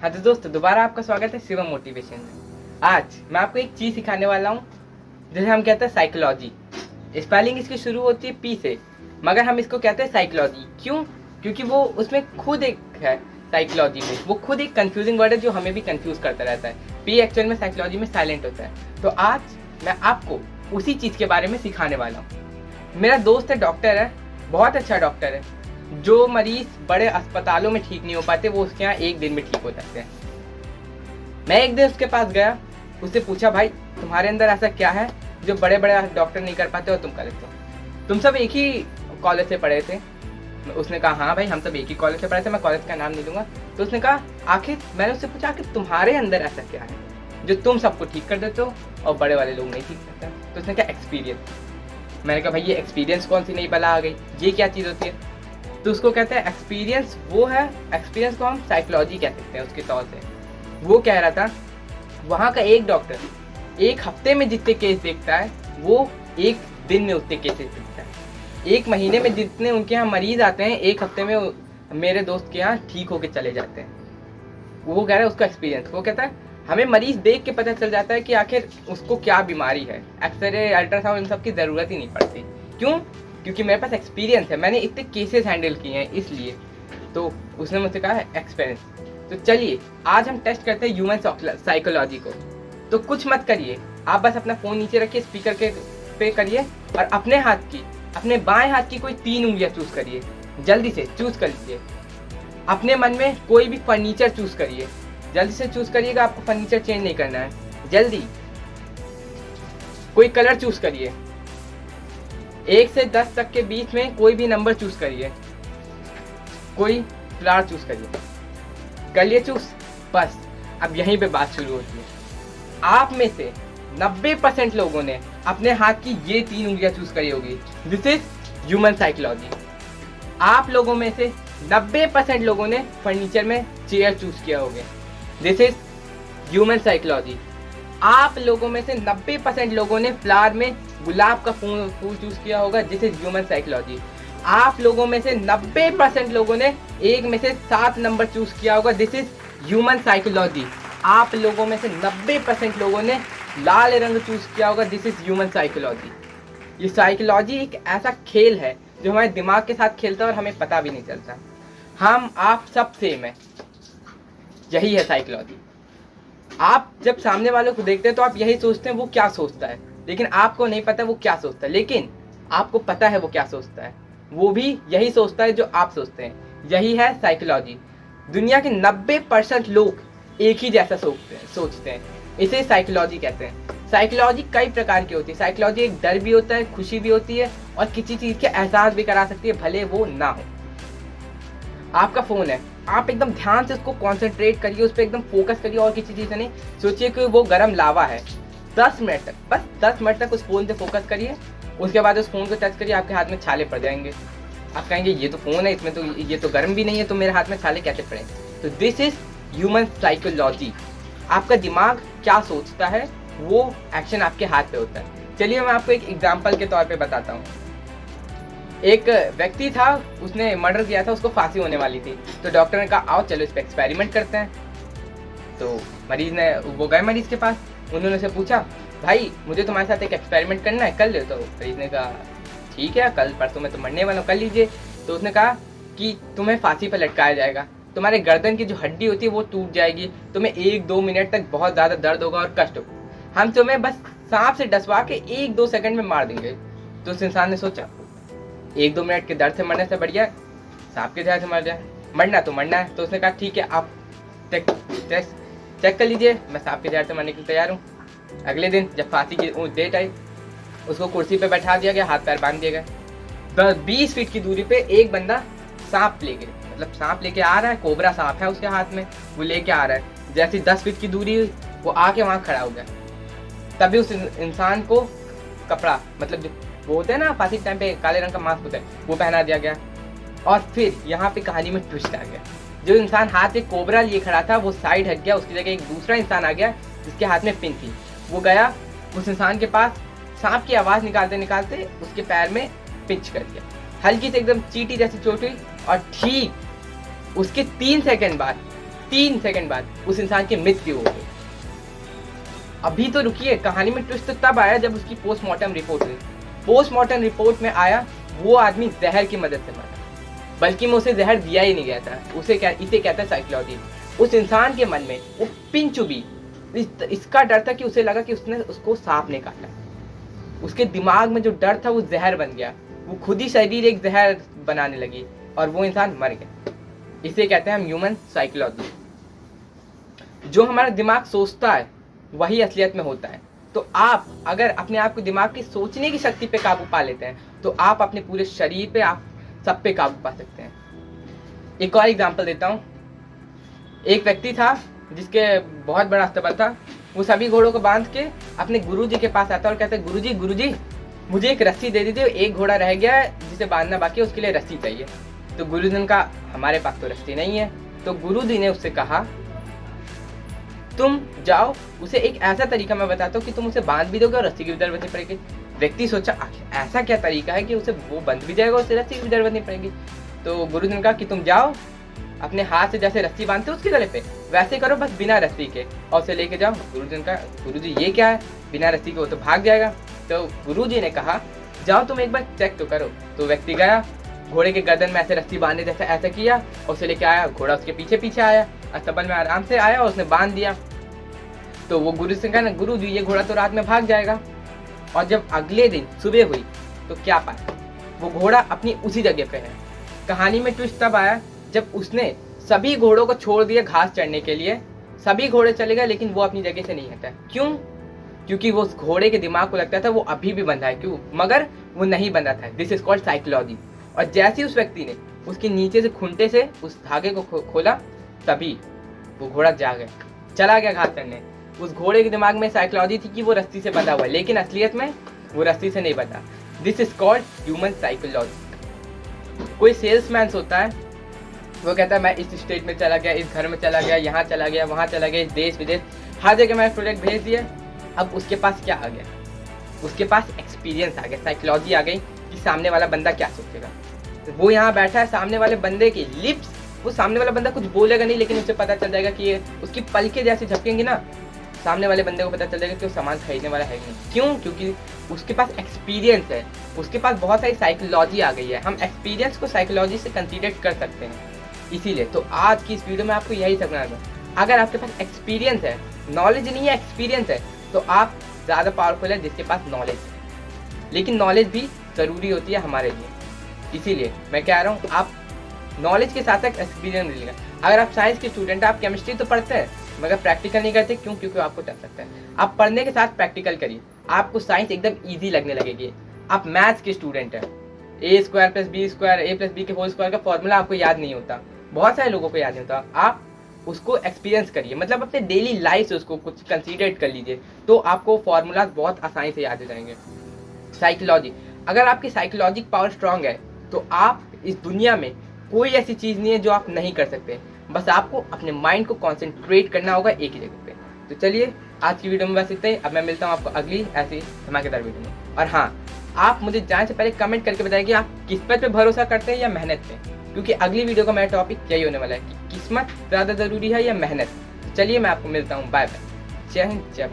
हाँ तो दोस्तों, दोबारा आपका स्वागत है शिवम मोटिवेशन में। आज मैं आपको एक चीज़ सिखाने वाला हूँ जिसे हम कहते हैं साइकोलॉजी। स्पेलिंग इसकी शुरू होती है पी से, मगर हम इसको कहते हैं साइकोलॉजी। क्यों? क्योंकि वो उसमें खुद एक है, साइकोलॉजी में वो खुद एक कंफ्यूजिंग वर्ड है जो हमें भी कंफ्यूज करता रहता है। पी एक्चुअल में साइकोलॉजी में साइलेंट होता है। तो आज मैं आपको उसी चीज़ के बारे में सिखाने वाला हूँ। मेरा दोस्त है, डॉक्टर है, बहुत अच्छा डॉक्टर है। जो मरीज बड़े अस्पतालों में ठीक नहीं हो पाते वो उसके यहाँ एक दिन में ठीक हो जाते हैं। मैं एक दिन उसके पास गया, उससे पूछा, भाई तुम्हारे अंदर ऐसा क्या है जो बड़े बड़े डॉक्टर नहीं कर पाते और तुम कर लेते हो? तुम सब एक ही कॉलेज से पढ़े थे? उसने कहा हाँ भाई, हम सब एक ही कॉलेज से पढ़े थे, मैं कॉलेज का नाम नहीं लूंगा। तो उसने कहा, आखिर मैंने उससे पूछा कि तुम्हारे अंदर ऐसा क्या है जो तुम सबको ठीक कर देते हो और बड़े वाले लोग नहीं ठीक करते? तो उसने कहा एक्सपीरियंस। मैंने कहा भाई ये एक्सपीरियंस कौन सी नई बला आ गई, ये क्या चीज़ होती है? तो उसको कहते हैं एक्सपीरियंस वो है, एक्सपीरियंस को हम साइकोलॉजी कह सकते हैं उसके तौर से। वो कह रहा था वहाँ का एक डॉक्टर एक हफ्ते में जितने केस देखता है वो एक दिन में उतने केसेस देखता है। एक महीने में जितने उनके यहाँ मरीज आते हैं एक हफ्ते में मेरे दोस्त के यहाँ ठीक होके चले जाते हैं। वो कह रहा है उसका एक्सपीरियंस। वो कहता है हमें मरीज देख के पता चल जाता है कि आखिर उसको क्या बीमारी है। एक्सरे, अल्ट्रासाउंड, इन सब की ज़रूरत ही नहीं पड़ती। क्यों? क्योंकि मेरे पास एक्सपीरियंस है, मैंने इतने केसेस हैंडल किए हैं इसलिए। तो उसने मुझसे कहा है एक्सपीरियंस। तो चलिए आज हम टेस्ट करते हैं ह्यूमन साइकोलॉजी को। तो कुछ मत करिए, आप बस अपना फ़ोन नीचे रखिए, स्पीकर के पे करिए और अपने हाथ की, अपने बाएं हाथ की कोई 3 उंगलियां चूज़ करिए। जल्दी से चूज़ कर लीजिए। अपने मन में कोई भी फर्नीचर चूज़ करिए। जल्दी से चूज़ करिएगा, आपको फर्नीचर चेंज नहीं करना है। जल्दी कोई कलर चूज़ करिए। 1 से 10 तक के बीच में कोई भी नंबर चूज करिए। कोई फ्लावर चूज करिए। कर लिए चूज? बस अब यहीं पे बात शुरू होती है। आप में से 90% लोगों ने अपने हाथ की ये 3 उंगलियां चूज करी होगी। This is human psychology. आप लोगों में से 90% लोगों ने फर्नीचर में चेयर चूज किया होगा। This is human psychology. आप लोगों में से 90% लोगों ने फ्लावर में गुलाब का फूल चूज किया होगा। This is human psychology. आप लोगों में से 90% लोगों ने एक में से 7 नंबर चूज किया होगा। This is human psychology. आप लोगों में से 90% लोगों ने लाल रंग चूज किया होगा। This is human psychology. ये साइकोलॉजी एक ऐसा खेल है जो हमारे दिमाग के साथ खेलता है और हमें पता भी नहीं चलता। हम आप सब सेम है, यही है साइकोलॉजी। आप जब सामने वालों को देखते हैं तो आप यही सोचते हैं वो क्या सोचता है, लेकिन आपको नहीं पता वो क्या सोचता है। लेकिन आपको पता है वो क्या सोचता है, वो भी यही सोचता है जो आप सोचते हैं। यही है साइकोलॉजी। दुनिया के 90% लोग एक ही जैसा सोचते हैं। इसे साइकोलॉजी कहते हैं। साइकोलॉजी कई प्रकार की होती है। साइकोलॉजी एक डर भी होता है, खुशी भी होती है और किसी चीज़ के एहसास भी करा सकती है, भले वो ना हो। आपका फ़ोन है, आप एकदम ध्यान से उसको कॉन्सेंट्रेट करिए, उस पर एकदम फोकस करिए और किसी चीज़ से नहीं। सोचिए कि वो गर्म लावा है। 10 मिनट तक, बस 10 मिनट तक उस फ़ोन पे फोकस करिए। उसके बाद उस फ़ोन को टच करिए, आपके हाथ में छाले पड़ जाएंगे। आप कहेंगे ये तो फ़ोन है, इसमें तो ये तो गर्म भी नहीं है, तो मेरे हाथ में छाले कैसे पड़े? तो दिस इज़ ह्यूमन साइकोलॉजी। आपका दिमाग क्या सोचता है वो एक्शन आपके हाथ पे होता है। चलिए मैं आपको एक एग्जाम्पल के तौर पर बताता हूँ। एक व्यक्ति था, उसने मर्डर किया था, उसको फांसी होने वाली थी। तो डॉक्टर ने कहा आओ चलो इस पर एक्सपेरिमेंट करते हैं। तो मरीज ने, वो गए मरीज के पास, उन्होंने उसे पूछा भाई मुझे तुम्हारे साथ एक एक्सपेरिमेंट करना है, कर ले। तो मरीज ने कहा ठीक है, कल परसों में तो मरने वाला हूँ, कर लीजिए। तो उसने कहा कि तुम्हें फांसी पर लटकाया जाएगा, तुम्हारे गर्दन की जो हड्डी होती है वो टूट जाएगी, तुम्हें 1-2 मिनट तक बहुत ज़्यादा दर्द होगा और कष्ट होगा, हम तुम्हें बस सांप से डसवा के 1-2 सेकंड में मार देंगे। तो उस इंसान ने सोचा 1-2 मिनट के दर्द से मरने से बढ़िया सांप के जहर से मर जाए, मरना तो मरना है। तो उसने कहा ठीक है, आप चेक कर लीजिए, मैं सांप के जहर से मरने के लिए तैयार हूँ। अगले दिन जब फांसी की डेट आई, उसको कुर्सी पे बैठा दिया गया, हाथ पैर बांध दिए गए। 20 फीट की दूरी पे एक बंदा सांप लेके, मतलब सांप लेके आ रहा है, कोबरा सांप है उसके हाथ में, वो लेके आ रहा है। जैसे 10 फीट की दूरी हुई, वो आके वहाँ खड़ा हो गया। तभी उस इंसान को कपड़ा, मतलब जो वो होते हैं ना फांसी के टाइम पे काले रंग का मास्क होता है, वो पहना दिया गया। और फिर यहाँ पे कहानी में ट्विस्ट आ गया। जो इंसान हाथ में कोबरा लिए खड़ा था वो साइड हट गया, उसकी जगह एक दूसरा इंसान आ गया जिसके हाथ में पिन थी। वो गया उस इंसान के पास, सांप की आवाज़ निकालते निकालते उसके पैर में पिंच कर दिया। हल्की से एकदम चींटी जैसी चोट हुई और ठीक उसके 3 सेकंड बाद 3 सेकंड बाद उस इंसान की मृत्यु हो गई। अभी तो रुकिए, कहानी में ट्विस्ट तो तब आया जब उसकी पोस्टमार्टम रिपोर्ट हुई। पोस्टमार्टम रिपोर्ट में आया वो आदमी जहर की मदद से मरा, बल्कि में उसे जहर दिया ही नहीं गया था। इसे कहता है साइकोलॉजी। उस इंसान के मन में वो पिन चुभी, इसका डर था कि उसे लगा कि उसने उसको सांप ने काटा। उसके दिमाग में जो डर था वो जहर बन गया, वो खुद ही शरीर एक जहर बनाने लगी और वो इंसान मर गया। इसे कहते हैं हम ह्यूमन साइकोलॉजी। जो हमारा दिमाग सोचता है वही असलियत में होता है। तो आप अगर अपने आप को दिमाग की सोचने की शक्ति पे काबू पा लेते हैं तो आप अपने पूरे शरीर पे, आप सब पे काबू पा सकते हैं। एक और एग्जांपल देता हूँ। एक व्यक्ति था जिसके बहुत बड़ा अस्तबल था। वो सभी घोड़ों को बांध के अपने गुरुजी के पास आता और कहता है, गुरुजी मुझे एक रस्सी दे दीजिए, एक घोड़ा रह गया है जिसे बांधना बाकी है, उसके लिए रस्सी चाहिए। तो गुरुजी ने कहा, हमारे पास तो रस्सी नहीं है। तो गुरुजी ने उससे कहा, तुम जाओ, उसे एक ऐसा तरीका मैं बताता हूँ कि तुम उसे बांध भी दोगे और रस्सी की भी जरूरत नहीं पड़ेगी। व्यक्ति सोचा, ऐसा क्या तरीका है कि उसे वो बंध भी जाएगा, उसे रस्सी की भी जरूरत नहीं पड़ेगी। तो गुरुजी ने कहा कि तुम जाओ, अपने हाथ से जैसे रस्सी बांधते हो उसके गले पे वैसे करो, बस बिना रस्सी के, और उसे लेके जाओ। गुरुजी ने कहा, गुरुजी ये क्या है, बिना रस्सी के वो तो भाग जाएगा। तो गुरुजी ने कहा, जाओ तुम एक बार चेक तो करो। तो व्यक्ति गया, घोड़े के गर्दन में ऐसे रस्सी बांधे जैसे ऐसा किया और उसे लेके आया। घोड़ा उसके पीछे पीछे आया, अस्तबल में आराम से आया और उसने बांध दिया। तो वो गुरु से कहा ना, गुरुजी ये घोड़ा तो रात में भाग जाएगा। और जब अगले दिन सुबह हुई तो क्या पाया, वो घोड़ा अपनी उसी जगह पे है। कहानी में ट्विस्ट तब आया जब उसने सभी घोड़ों को छोड़ दिया घास चढ़ने के लिए। सभी घोड़े चले गए लेकिन वो अपनी जगह से नहीं हटा। क्यों? क्योंकि वो उस घोड़े के दिमाग को लगता था वो अभी भी बंधा है, क्यों, मगर वो नहीं बंधा था। This is called psychology. और जैसे उस व्यक्ति ने उसके नीचे से खुंटे से उस धागे को खोला, तभी वो घोड़ा जा गया, चला गया घास चढ़ने। उस घोड़े के दिमाग में साइकोलॉजी थी कि वो रस्सी से बंधा हुआ है, लेकिन असलियत में वो रस्सी से नहीं बंधा। This is called human psychology. कोई सेल्समैन होता है, वो कहता है मैं इस स्टेट में चला गया, इस घर में चला गया, यहाँ चला गया, वहाँ चला गया, इस देश विदेश हर जगह मैंने प्रोडक्ट भेज दिया। अब उसके पास क्या आ गया, उसके पास एक्सपीरियंस आ गया, साइकोलॉजी आ गई कि सामने वाला बंदा क्या सोचेगा। वो यहाँ बैठा है, सामने वाले बंदे की लिप्स, वो सामने वाला बंदा कुछ बोलेगा नहीं, लेकिन उसे पता चल जाएगा कि ये उसकी पलके जैसे झपकेंगी ना, सामने वाले बंदे को पता चल जाएगा कि वो सामान खरीदने वाला है नहीं। क्यों? क्योंकि उसके पास एक्सपीरियंस है, उसके पास बहुत सारी साइकोलॉजी आ गई है। हम एक्सपीरियंस को साइकोलॉजी से कंसीडर कर सकते हैं। इसीलिए तो आज की इस वीडियो में आपको यही समझना है, अगर आपके पास एक्सपीरियंस है, नॉलेज नहीं है, एक्सपीरियंस है, तो आप ज़्यादा पावरफुल है जिसके पास नॉलेज है। लेकिन नॉलेज भी ज़रूरी होती है हमारे लिए। इसीलिए मैं कह रहा हूँ, आप नॉलेज के साथ साथ एक्सपीरियंस लीजिएगा। अगर आप साइंस के स्टूडेंट हैं, आप केमिस्ट्री तो पढ़ते हैं मगर प्रैक्टिकल नहीं करते। क्यों? क्योंकि आपको डर लगता है। आप पढ़ने के साथ प्रैक्टिकल करिए, आपको साइंस एकदम ईजी लगने लगेगी। आप मैथ्स के स्टूडेंट हैं, a² + b² a + b के होल स्क्वायर का फॉर्मूला आपको याद नहीं होता, बहुत सारे लोगों को याद नहीं होता। आप उसको एक्सपीरियंस करिए, मतलब अपने डेली लाइफ से उसको कुछ कंसीडर कर लीजिए, तो आपको फॉर्मूला बहुत आसानी से याद हो जाएंगे। साइकोलॉजी, अगर आपकी साइकोलॉजिक पावर स्ट्रांग है तो आप इस दुनिया में कोई ऐसी चीज़ नहीं है जो आप नहीं कर सकते। बस आपको अपने माइंड को कॉन्सेंट्रेट करना होगा एक ही जगह पे। तो चलिए आज की वीडियो में बस इतना ही। अब मैं मिलता हूँ आपको अगली ऐसी धमाकेदार वीडियो में। और हाँ, आप मुझे जाने से पहले कमेंट करके बताइए कि आप किस्मत पे भरोसा करते हैं या मेहनत पे, क्योंकि अगली वीडियो का मेरा टॉपिक यही होने वाला है कि किस्मत ज़्यादा ज़रूरी है या मेहनत। तो चलिए मैं आपको मिलता हूँ, बाय बाय, जय हिंद, जय भारत।